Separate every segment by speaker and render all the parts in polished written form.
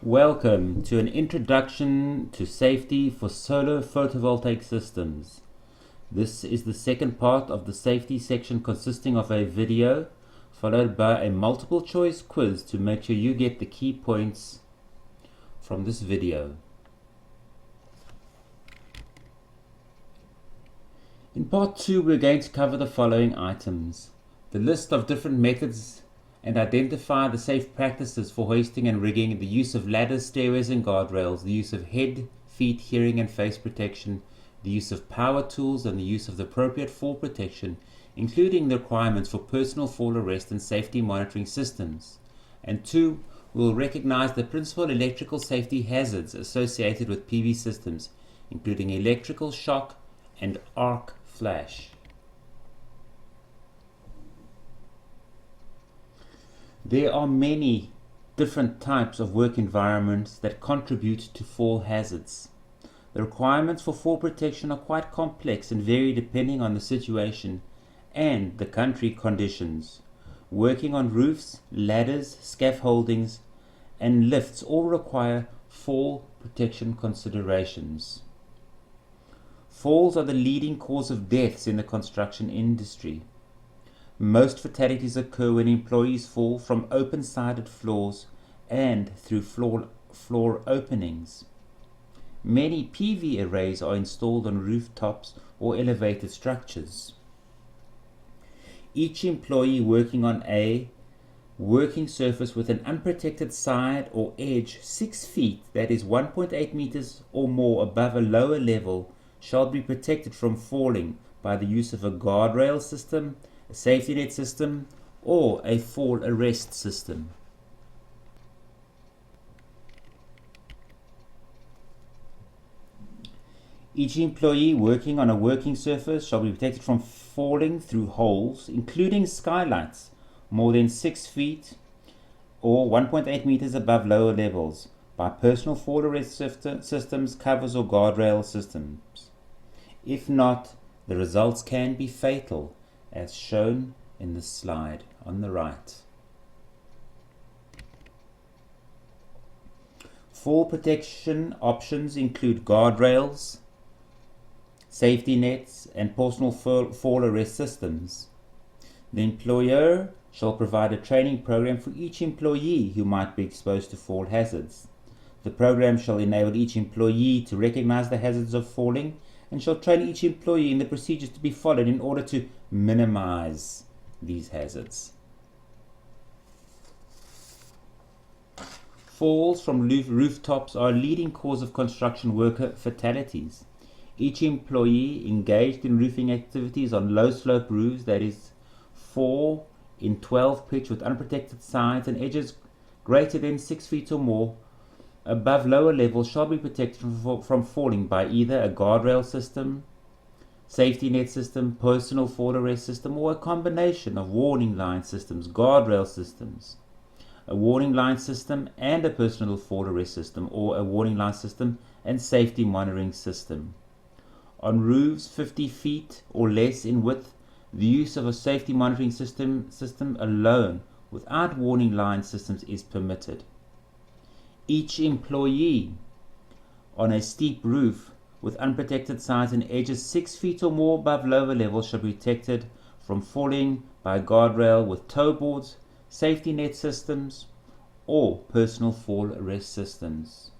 Speaker 1: Welcome to an introduction to safety for solar photovoltaic systems. This is the second part of the safety section, consisting of a video followed by a multiple choice quiz to make sure you get the key points from this video. In part 2 we're going to cover the following items: the list of different methods and identify the safe practices for hoisting and rigging, the use of ladders, stairways and guardrails, the use of head, feet, hearing and face protection, the use of power tools and the use of the appropriate fall protection, including the requirements for personal fall arrest and safety monitoring systems. And 2, we will recognize the principal electrical safety hazards associated with PV systems, including electrical shock and arc flash. There are many different types of work environments that contribute to fall hazards. The requirements for fall protection are quite complex and vary depending on the situation and the country conditions. Working on roofs, ladders, scaffoldings, and lifts all require fall protection considerations. Falls are the leading cause of deaths in the construction industry. Most fatalities occur when employees fall from open-sided floors and through floor openings. Many PV arrays are installed on rooftops or elevated structures. Each employee working on a working surface with an unprotected side or edge 6 feet, that is 1.8 meters or more above a lower level, shall be protected from falling by the use of a guardrail system, a safety net system, or a fall arrest system. Each employee working on a working surface shall be protected from falling through holes, including skylights, more than 6 feet or 1.8 meters above lower levels, by personal fall arrest systems, covers or guardrail systems. If not, the results can be fatal, as shown in the slide on the right. Fall protection options include guardrails, safety nets, and personal fall arrest systems. The employer shall provide a training program for each employee who might be exposed to fall hazards. The program shall enable each employee to recognize the hazards of falling and shall train each employee in the procedures to be followed in order to minimize these hazards. Falls from rooftops are a leading cause of construction worker fatalities. Each employee engaged in roofing activities on low slope roofs, that is 4 in 12 pitch with unprotected sides and edges greater than 6 feet or more above lower levels, shall be protected from falling by either a guardrail system, safety net system, personal fall arrest system, or a combination of warning line systems, guardrail systems, a warning line system and a personal fall arrest system, or a warning line system and safety monitoring system. On roofs 50 feet or less in width, the use of a safety monitoring system alone without warning line systems is permitted. Each employee on a steep roof with unprotected sides and edges 6 feet or more above lower levels shall be protected from falling by a guardrail with toe boards, safety net systems, or personal fall arrest systems.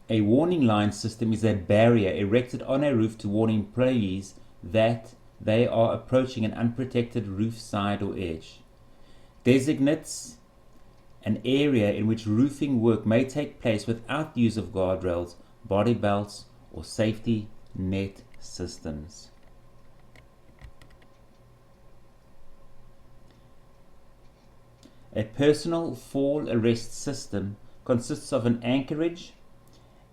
Speaker 1: A warning line system is a barrier erected on a roof to warn employees that they are approaching an unprotected roof side or edge. Designates an area in which roofing work may take place without the use of guardrails, body belts, or safety net systems. A personal fall arrest system consists of an anchorage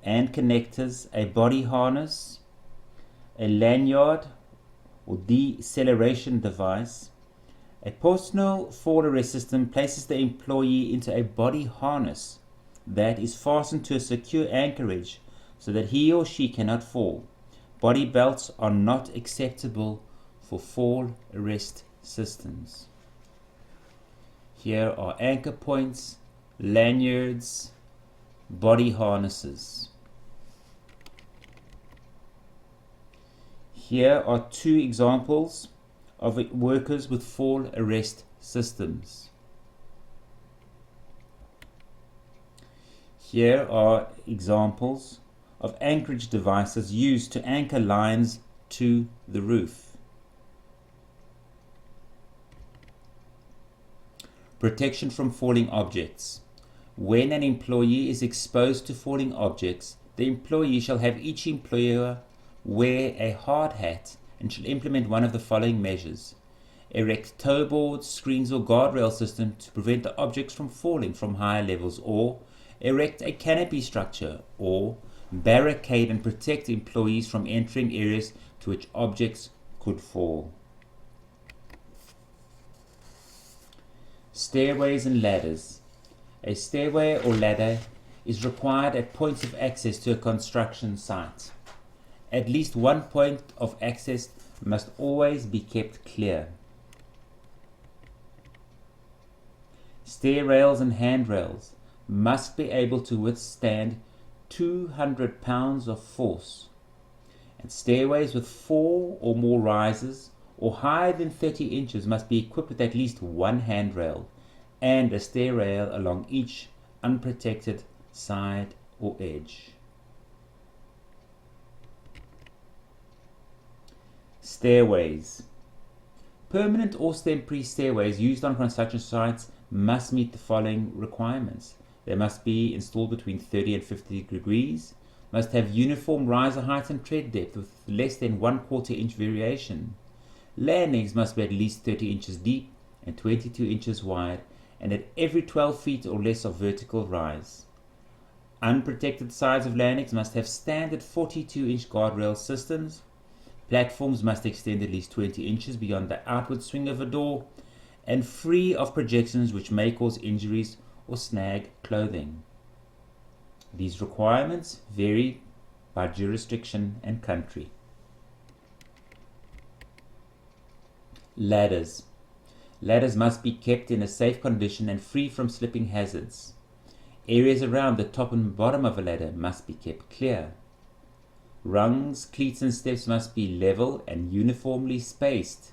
Speaker 1: and connectors, a body harness, a lanyard or deceleration device. A personal fall arrest system places the employee into a body harness that is fastened to a secure anchorage so that he or she cannot fall. Body belts are not acceptable for fall arrest systems. Here are anchor points, lanyards, body harnesses. Here are two examples of workers with fall arrest systems. Here are examples of anchorage devices used to anchor lines to the roof. Protection from falling objects. When an employee is exposed to falling objects, the employee shall have each employer wear a hard hat and shall implement one of the following measures: erect tow boards, screens or guardrail system to prevent the objects from falling from higher levels, or erect a canopy structure, or barricade and protect employees from entering areas to which objects could fall. Stairways and ladders. A stairway or ladder is required at points of access to a construction site. At least one point of access must always be kept clear. Stair rails and handrails must be able to withstand 200 pounds of force, and stairways with 4 or more rises or higher than 30 inches must be equipped with at least one handrail and a stair rail along each unprotected side or edge. Stairways. Permanent or temporary stairways used on construction sites must meet the following requirements. They must be installed between 30 and 50 degrees, must have uniform riser height and tread depth with less than 1/4 inch variation. Landings must be at least 30 inches deep and 22 inches wide, and at every 12 feet or less of vertical rise. Unprotected sides of landings must have standard 42-inch guardrail systems. Platforms must extend at least 20 inches beyond the outward swing of a door, and free of projections which may cause injuries or snag clothing. These requirements vary by jurisdiction and country. Ladders. Ladders must be kept in a safe condition and free from slipping hazards. Areas around the top and bottom of a ladder must be kept clear. Rungs, cleats and steps must be level and uniformly spaced.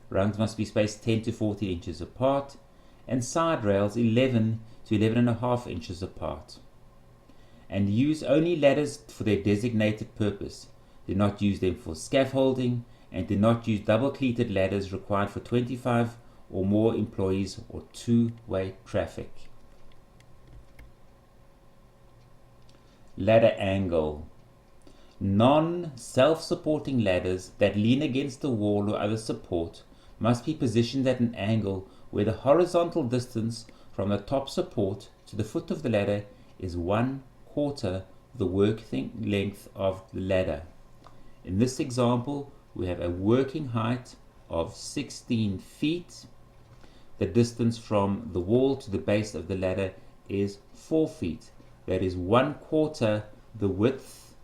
Speaker 1: Rungs must be spaced 10 to 14 inches apart, and side rails 11 to 11.5 inches apart. And use only ladders for their designated purpose. Do not use them for scaffolding, and do not use double-cleated ladders required for 25 or more employees or two-way traffic. Ladder angle. Non-self-supporting ladders that lean against a wall or other support must be positioned at an angle where the horizontal distance from the top support to the foot of the ladder is 1/4 the working length of the ladder. In this example, we have a working height of 16 feet. The distance from the wall to the base of the ladder is 4 feet. That is 1/4 the width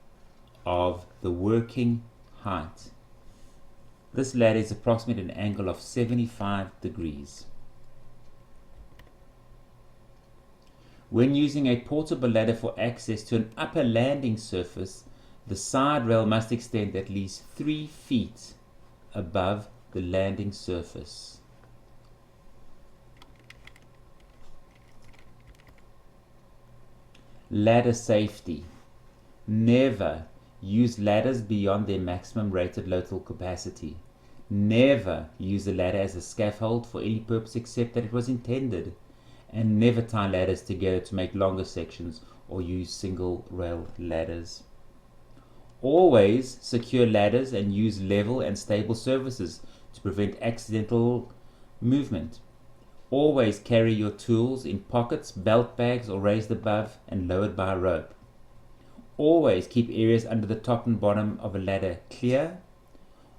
Speaker 1: of the working height. This ladder is approximately an angle of 75 degrees. When using a portable ladder for access to an upper landing surface, the side rail must extend at least 3 feet above the landing surface. Ladder safety. Never use ladders beyond their maximum rated loadable capacity. Never use a ladder as a scaffold for any purpose except that it was intended. And never tie ladders together to make longer sections or use single rail ladders. Always secure ladders and use level and stable surfaces to prevent accidental movement. Always carry your tools in pockets, belt bags, or raised above and lowered by a rope. Always keep areas under the top and bottom of a ladder clear.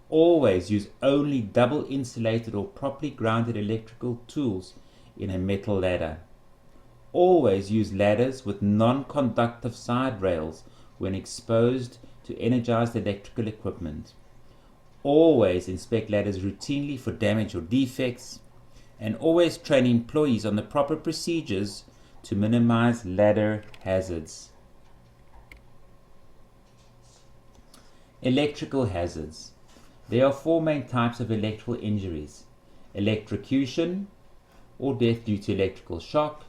Speaker 1: Always use only double insulated or properly grounded electrical tools in a metal ladder. Always use ladders with non-conductive side rails when exposed to energized electrical equipment. Always inspect ladders routinely for damage or defects. and always train employees on the proper procedures to minimize ladder hazards. Electrical hazards. There are 4 main types of electrical injuries: electrocution, or death due to electrical shock,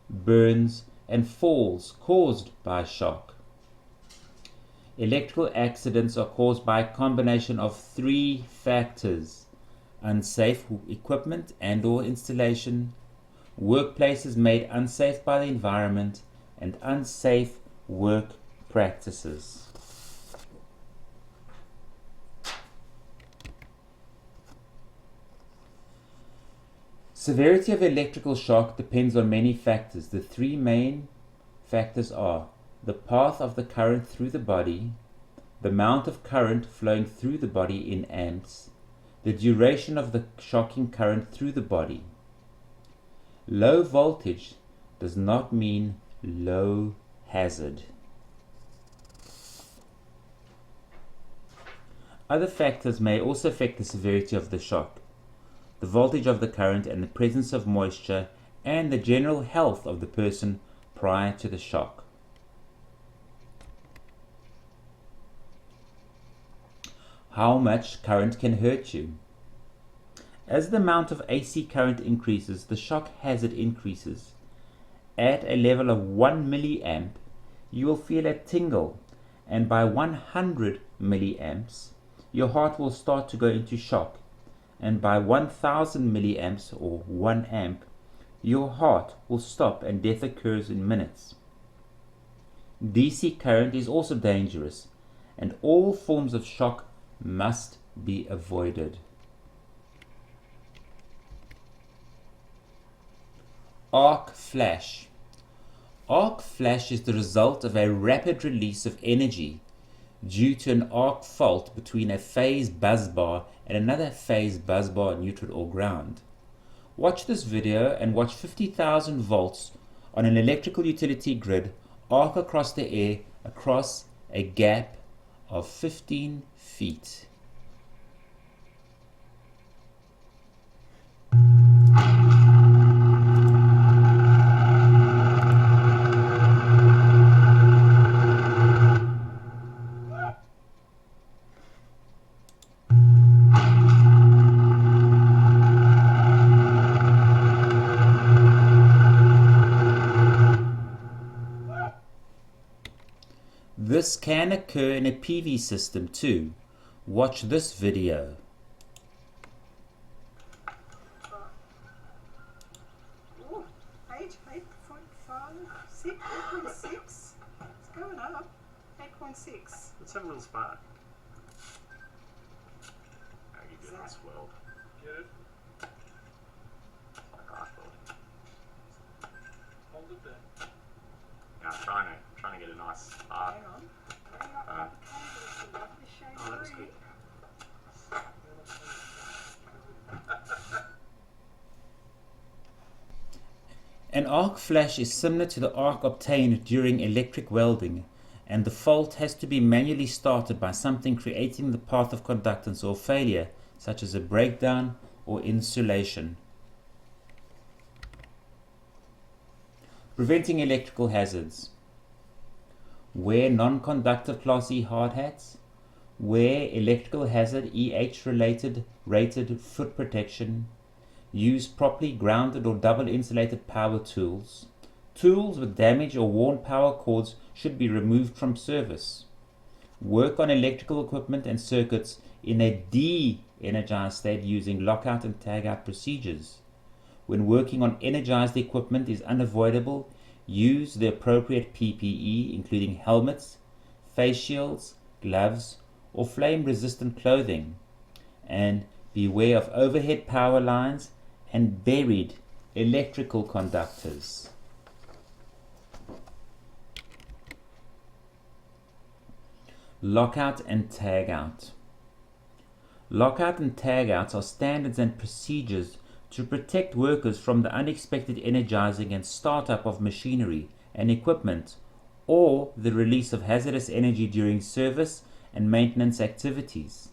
Speaker 1: burns, and falls caused by shock. Electrical accidents are caused by a combination of 3 factors: unsafe equipment and/or installation, workplaces made unsafe by the environment, and unsafe work practices. Severity of electrical shock depends on many factors. The 3 main factors are the path of the current through the body, the amount of current flowing through the body in amps, the duration of the shocking current through the body. Low voltage does not mean low hazard. Other factors may also affect the severity of the shock: the voltage of the current and the presence of moisture, and the general health of the person prior to the shock. How much current can hurt you? As the amount of AC current increases, the shock hazard increases. At a level of 1 milliamp, you will feel a tingle, and by 100 milliamps, your heart will start to go into shock, and by 1000 milliamps or 1 amp, your heart will stop and death occurs in minutes. DC current is also dangerous, and all forms of shock must be avoided. Arc flash. Arc flash is the result of a rapid release of energy due to an arc fault between a phase busbar and another phase busbar neutral or ground. Watch this video and watch 50,000 volts on an electrical utility grid arc across the air across a gap of 15 feet. This can occur in a PV system too. Watch this video.
Speaker 2: Oh, 8.6. It's going up. 8.6.
Speaker 3: Let's have a little spark. How you do this well? Get it? Like I thought. Hold it there. Yeah, I'm trying to get a nice spark.
Speaker 2: Hang on. Bring up that cable. It's a lovely shade
Speaker 3: Oh, that's
Speaker 2: green.
Speaker 3: good.
Speaker 1: An arc flash is similar to the arc obtained during electric welding, and the fault has to be manually started by something creating the path of conductance or failure, such as a breakdown or insulation. Preventing electrical hazards. Wear non-conductive Class E hard hats. Wear electrical hazard EH rated foot protection. Use properly grounded or double insulated power tools. Tools with damaged or worn power cords should be removed from service. Work on electrical equipment and circuits in a de-energized state using lockout and tagout procedures. When working on energized equipment is unavoidable, use the appropriate PPE, including helmets, face shields, gloves, or flame-resistant clothing, and beware of overhead power lines and buried electrical conductors. Lockout and tagout. Lockout and tagouts are standards and procedures to protect workers from the unexpected energizing and startup of machinery and equipment, or the release of hazardous energy during service and maintenance activities.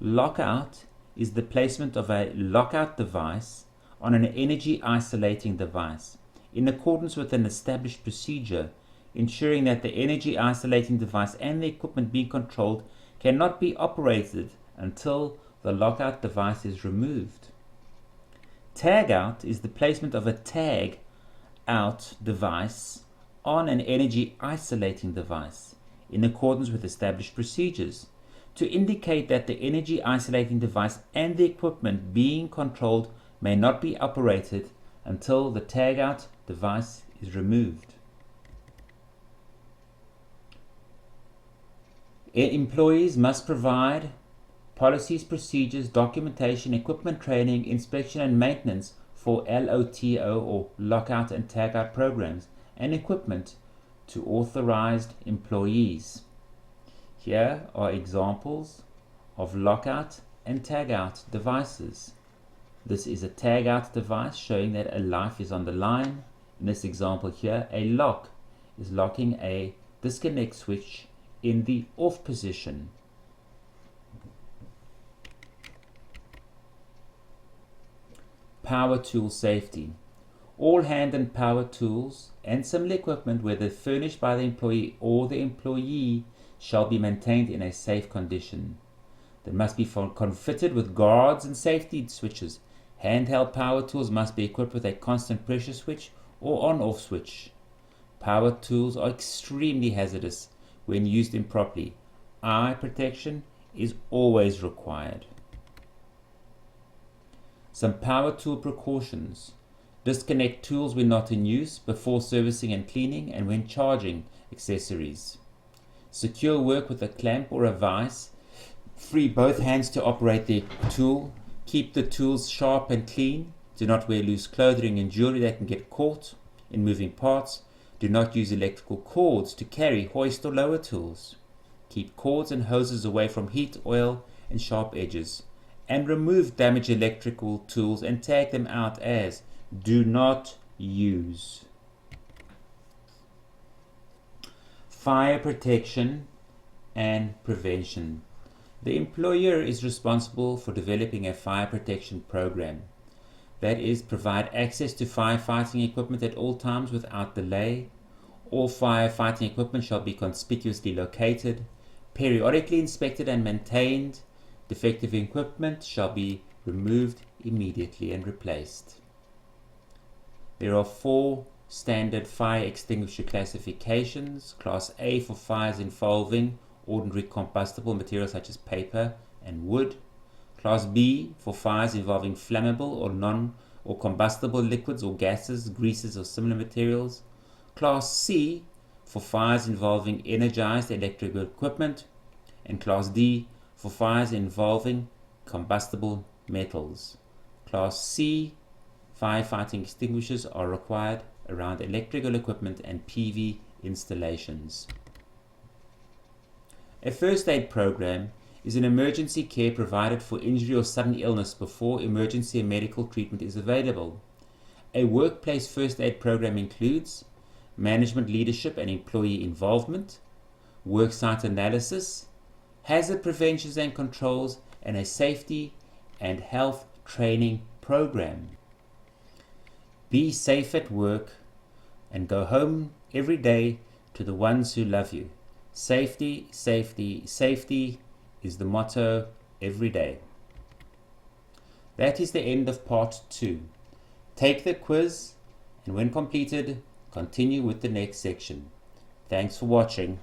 Speaker 1: Lockout is the placement of a lockout device on an energy isolating device in accordance with an established procedure, ensuring that the energy isolating device and the equipment being controlled cannot be operated until the lockout device is removed. Tag out is the placement of a tag out device on an energy isolating device in accordance with established procedures to indicate that the energy isolating device and the equipment being controlled may not be operated until the tag out device is removed. Employees must provide policies, procedures, documentation, equipment training, inspection and maintenance for LOTO or lockout and tagout programs and equipment to authorized employees. Here are examples of lockout and tagout devices. This is a tagout device showing that a life is on the line. In this example here, a lock is locking a disconnect switch in the off position. Power tool safety. All hand and power tools and similar equipment, whether furnished by the employee or the employee, shall be maintained in a safe condition. They must be confitted with guards and safety switches. Handheld power tools must be equipped with a constant pressure switch or on-off switch. Power tools are extremely hazardous when used improperly. Eye protection is always required. Some power tool precautions. Disconnect tools when not in use, before servicing and cleaning, and when charging accessories. Secure work with a clamp or a vise. Free both hands to operate the tool. Keep the tools sharp and clean. Do not wear loose clothing and jewelry that can get caught in moving parts. Do not use electrical cords to carry, hoist or lower tools. Keep cords and hoses away from heat, oil and sharp edges. And remove damaged electrical tools and tag them out as do not use. Fire protection and prevention. The employer is responsible for developing a fire protection program. That is, provide access to firefighting equipment at all times without delay. All firefighting equipment shall be conspicuously located, periodically inspected and maintained. Defective equipment shall be removed immediately and replaced. There are 4 standard fire extinguisher classifications. Class A for fires involving ordinary combustible materials such as paper and wood. Class B for fires involving flammable or non or combustible liquids or gases, greases or similar materials. Class C for fires involving energized electrical equipment. And Class D for fires involving combustible metals. Class C firefighting extinguishers are required around electrical equipment and PV installations. A first aid program is an emergency care provided for injury or sudden illness before emergency and medical treatment is available. A workplace first aid program includes management leadership and employee involvement, worksite analysis, hazard preventions and controls, and a safety and health training program. Be safe at work and go home every day to the ones who love you. Safety, safety, safety is the motto every day. That is the end of part 2. Take the quiz and when completed, continue with the next section. Thanks for watching.